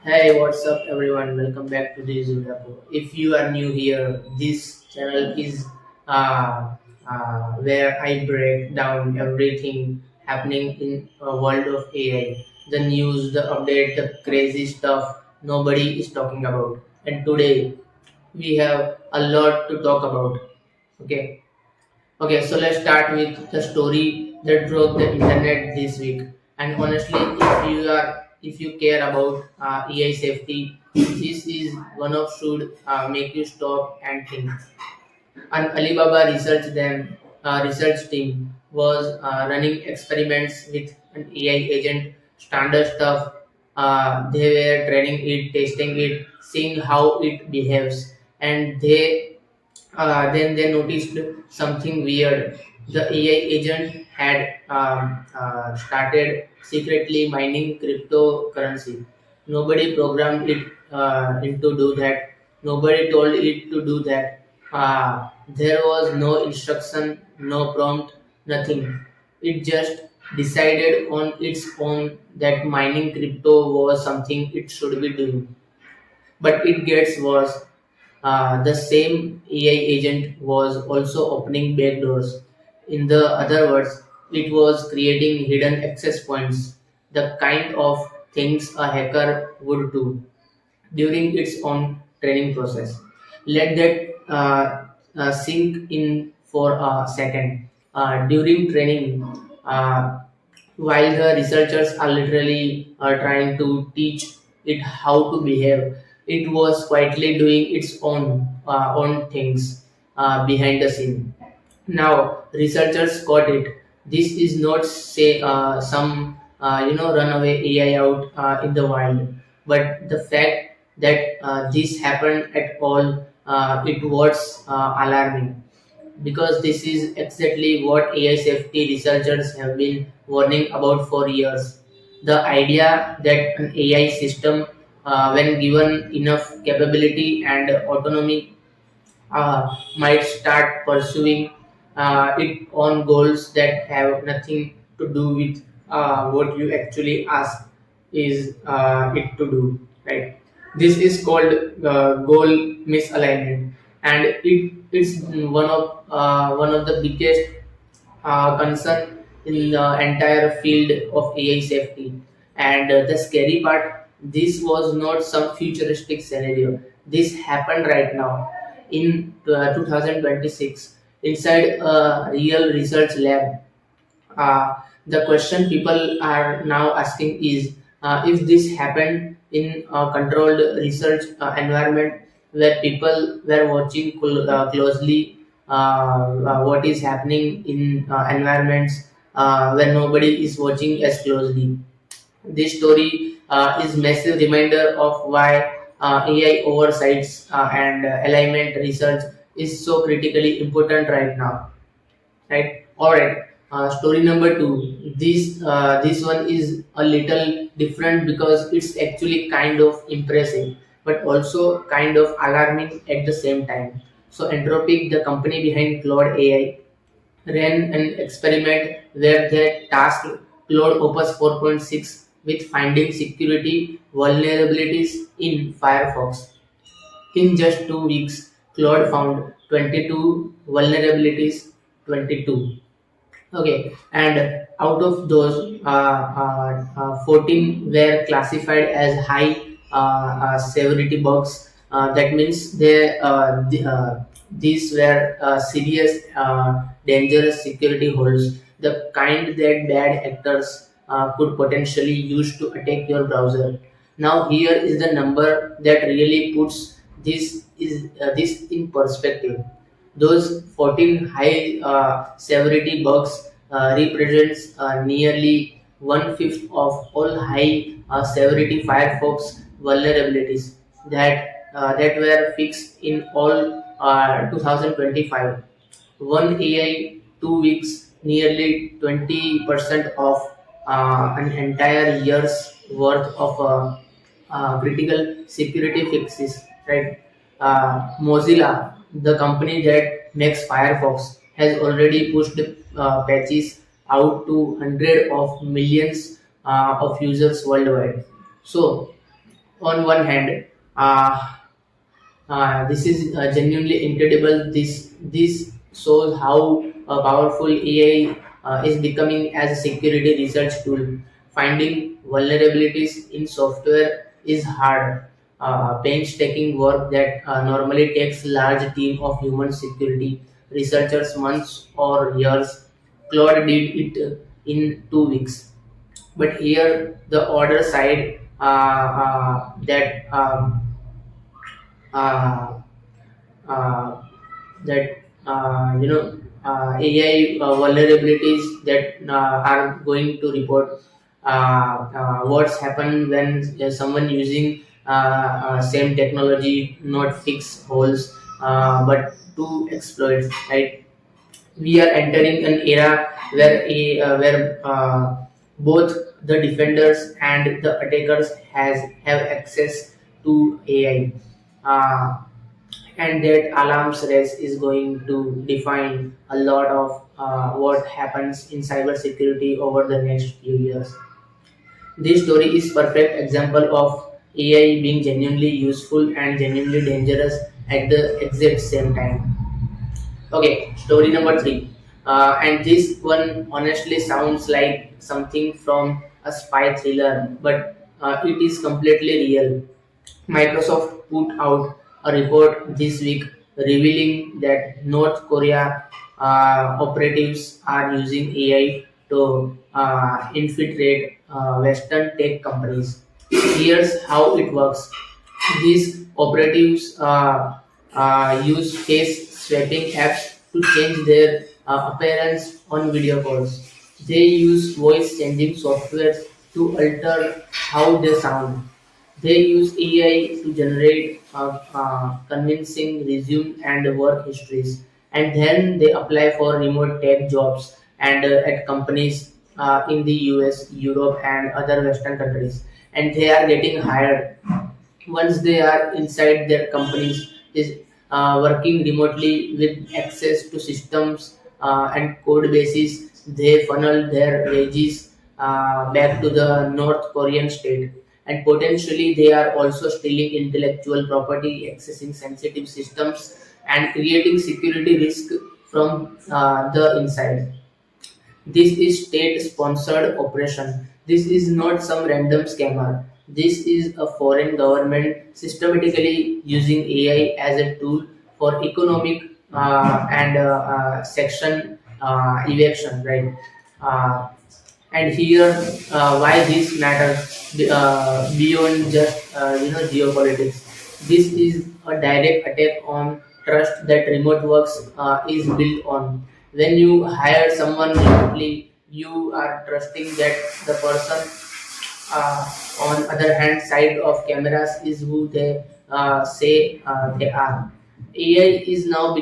Hey, what's up, everyone? Welcome back to the ZUDAKO. If you are new here, this channel is where I break down everything happening in a world of AI, the news, the update, the crazy stuff nobody is talking about. And today we have a lot to talk about. Okay, so let's start with the story that broke the internet this week. And honestly, if you care about AI safety, this is one of should make you stop and think. An Alibaba research team was running experiments with an AI agent, standard stuff. They were training it, testing it, seeing how it behaves, and then they noticed something weird. The AI agent had started secretly mining cryptocurrency. Nobody programmed it in to do that. Nobody told it to do that. There was no instruction, no prompt, nothing. It just decided on its own that mining crypto was something it should be doing. But it gets worse. The same AI agent was also opening backdoors. In the other words, it was creating hidden access points, the kind of things a hacker would do during its own training process. Let that sink in for a second. During training, uh, while the researchers are literally trying to teach it how to behave, it was quietly doing its own things behind the scene. Now researchers got it. This is not say some runaway AI out in the wild, but the fact that this happened at all, it was alarming, because this is exactly what AI safety researchers have been warning about for years. The idea that an AI system, when given enough capability and autonomy, might start pursuing it on goals that have nothing to do with what you actually ask is it to do, right? This is called goal misalignment, and it is one of the biggest concern in the entire field of AI safety. And the scary part, this was not some futuristic scenario. This happened right now in 2026 inside a real research lab. The question people are now asking is, if this happened in a controlled research environment where people were watching closely what is happening in environments where nobody is watching as closely. This story is massive reminder of why AI oversights and alignment research is so critically important right now, right? All right. Story number two. This one is a little different because it's actually kind of impressive, but also kind of alarming at the same time. So Anthropic, the company behind Claude AI, ran an experiment where they tasked Claude Opus 4.6 with finding security vulnerabilities in Firefox. In just 2 weeks, Claude found 22 vulnerabilities. 22. Okay, and out of those, 14 were classified as high severity bugs. That means these were serious, dangerous security holes, the kind that bad actors could potentially use to attack your browser. Now, here is the number that really puts this in perspective. Those 14 high severity bugs represents nearly one-fifth of all high severity Firefox vulnerabilities that were fixed in all 2025. One AI 2 weeks, nearly 20% of an entire year's worth of critical security fixes, right? Mozilla, the company that makes Firefox, has already pushed patches out to hundreds of millions of users worldwide. So On one hand, uh, this is genuinely incredible. This shows how powerful AI is becoming as a security research tool. Finding vulnerabilities in software is hard, painstaking work that normally takes large team of human security researchers months or years. Claude did it in 2 weeks. But here, the other side that uh, uh, that AI vulnerabilities that are going to report what's happened when someone using same technology not fix holes but to exploit, right? We are entering an era where both the defenders and the attackers has have access to AI. And that alarms race is going to define a lot of what happens in cybersecurity over the next few years. This story is perfect example of AI being genuinely useful and genuinely dangerous at the exact same time. Okay, story number three. And this one honestly sounds like something from a spy thriller, but it is completely real. Microsoft put out a report this week revealing that North Korea operatives are using AI to infiltrate Western tech companies. Here's how it works. These operatives use face swapping apps to change their appearance on video calls. They use voice changing software to alter how they sound. They use AI to generate convincing resume and work histories, and then they apply for remote tech jobs and at companies in the US, Europe, and other Western countries, and they are getting hired. Once they are inside their companies, is working remotely with access to systems and code bases. They funnel their wages back to the North Korean state, and potentially they are also stealing intellectual property, accessing sensitive systems, and creating security risk from the inside. This is state-sponsored operation. This is not some random scammer. This is a foreign government systematically using AI as a tool for economic and section evasion, right? Uh, and here, why this matters beyond just geopolitics. This is a direct attack on trust that remote works is built on. When you hire someone remotely, you are trusting that the person on other hand side of cameras is who they say they are. AI is now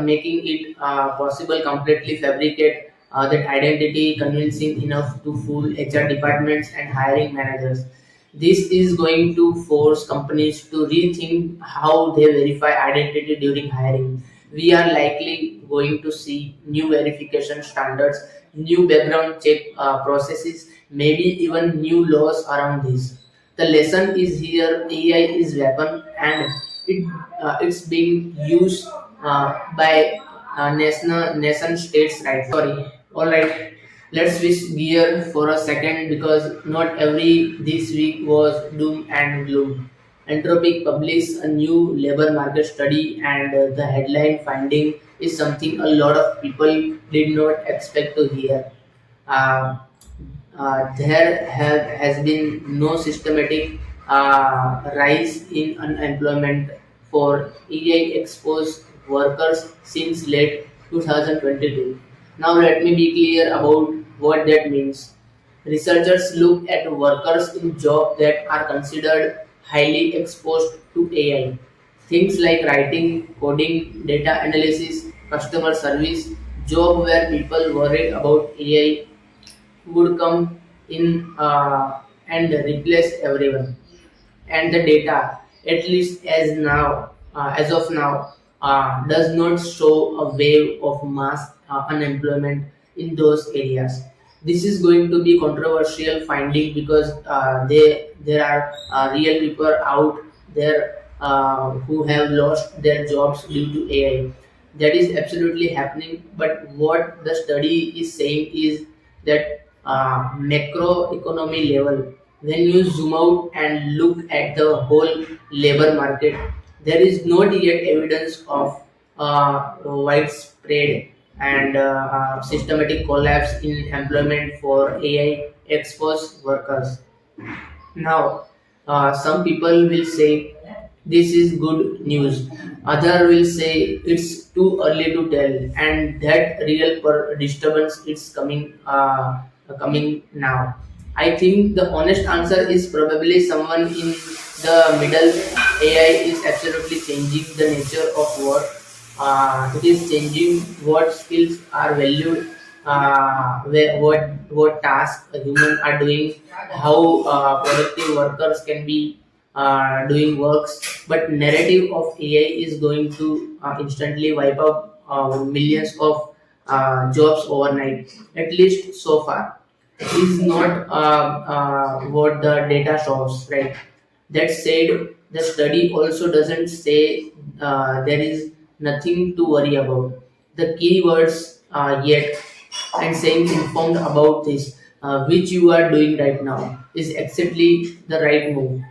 making it possible completely fabricate that identity, convincing enough to fool HR departments and hiring managers. This is going to force companies to rethink how they verify identity during hiring. We are likely going to see new verification standards, new background check processes, maybe even new laws around this. The lesson is here: AI is weapon, and it's being used by nation states. Right? Sorry. All right. Let's switch gear for a second because not every this week was doom and gloom. Anthropic published a new labor market study, and the headline finding is something a lot of people did not expect to hear. Uh, has been no systematic rise in unemployment for AI exposed workers since late 2022. Now, let me be clear about what that means. Researchers look at workers in jobs that are considered highly exposed to AI. Things like writing, coding, data analysis, customer service, job where people worried about AI would come in and replace everyone. And the data, at least as of now, does not show a wave of mass unemployment in those areas. This is going to be controversial finding because there are real people out there who have lost their jobs due to AI. That is absolutely happening. But what the study is saying is that macroeconomy level, when you zoom out and look at the whole labor market, there is not yet evidence of widespread and systematic collapse in employment for AI exposed workers. Now, some people will say this is good news. Other will say it's too early to tell, and that real disturbance is coming now. I think the honest answer is probably someone in the middle. AI is absolutely changing the nature of work. It is changing what skills are valued, what tasks a human are doing, how productive workers can be doing works. But narrative of AI is going to instantly wipe out millions of jobs overnight. At least so far, is not what the data shows, right? That said, the study also doesn't say there is nothing to worry about. The keywords yet and saying informed about this, which you are doing right now, is exactly the right move.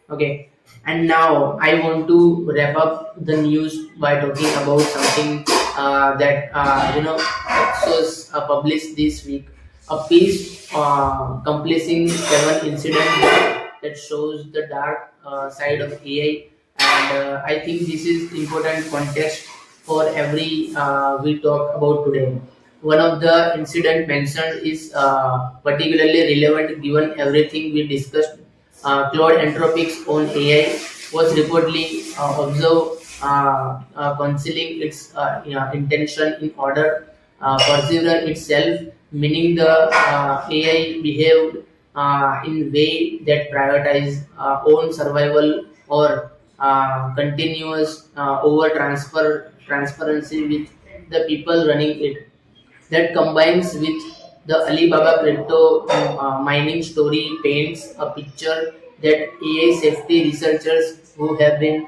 Okay, and now I want to wrap up the news by talking about something that Exos published this week. A piece comprising 7 incidents that shows the dark side of AI, and I think this is important context for every we talk about today. One of the incident mentioned is particularly relevant given everything we discussed. Claude Anthropic's own AI was reportedly observed concealing its intention in order perseverance itself, meaning the AI behaved in way that prioritize own survival or continuous over transparency with the people running it. That combines with the Alibaba crypto mining story paints a picture that AI safety researchers who have been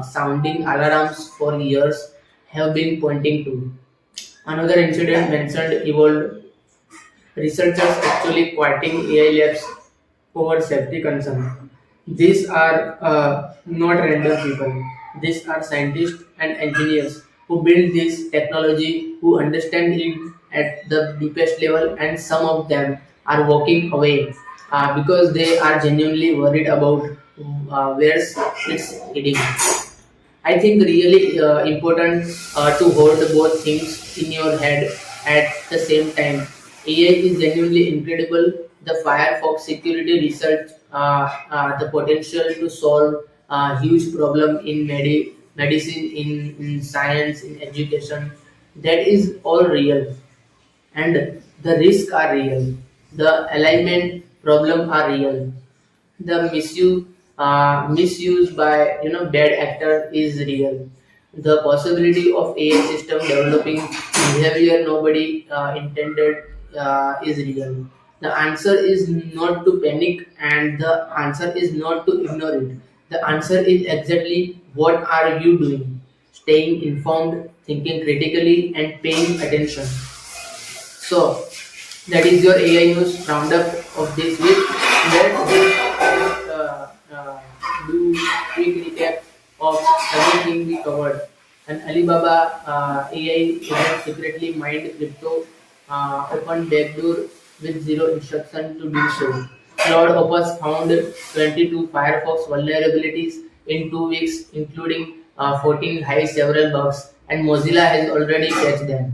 sounding alarms for years have been pointing to. Another incident mentioned involved researchers actually quieting AI labs over safety concerns. These are not random people. These are scientists and engineers who build this technology, who understand it at the deepest level, and some of them are walking away because they are genuinely worried about where it's heading. I think really important to hold both things in your head at the same time. AI is genuinely incredible. The Firefox security research, the potential to solve huge problem in medicine, in science, in education, that is all real, and the risks are real. The alignment problem are real. The misuse by bad actor is real. The possibility of AI system developing behavior nobody intended is real. The answer is not to panic, and the answer is not to ignore it. The answer is exactly what are you doing? Staying informed, thinking critically, and paying attention. So that is your AI news roundup of this week. Let's do quick recap of everything we covered. And Alibaba AI had secretly mined crypto, opened backdoor with zero instruction to do so. Claude Opus found 22 Firefox vulnerabilities in 2 weeks, including 14 high several bugs, and Mozilla has already patched them.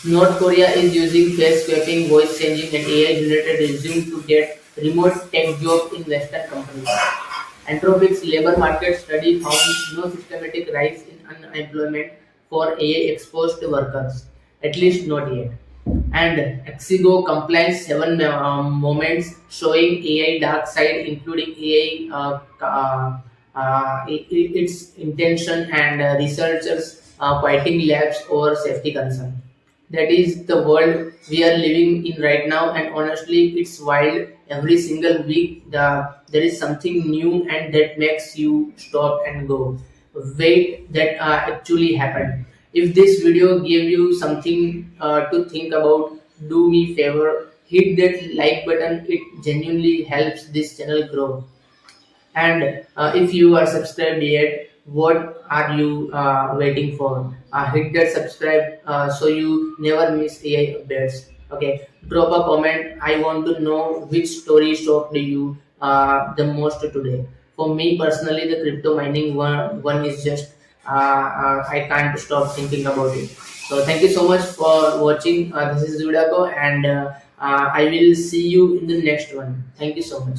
North Korea is using face swapping, voice changing, and AI-generated resume to get remote tech jobs in Western companies. Anthropic's labor market study found no systematic rise in unemployment for AI-exposed workers, at least not yet. And Exigo compliance 7 moments showing AI dark side, including AI its intention and researchers quieting labs over safety concern. That is the world we are living in right now, and honestly it's wild. Every single week there is something new, and that makes you stop and go, wait, that actually happened. If this video gave you something to think about, do me favor, hit that like button. It genuinely helps this channel grow. And if you are subscribed yet, what are you waiting for? Hit that subscribe so you never miss AI updates. Okay, drop a comment. I want to know which story shocked you the most today. For me personally, the crypto mining one is just I can't stop thinking about it. So thank you so much for watching. This is ZUDAKO, and I will see you in the next one. Thank you so much.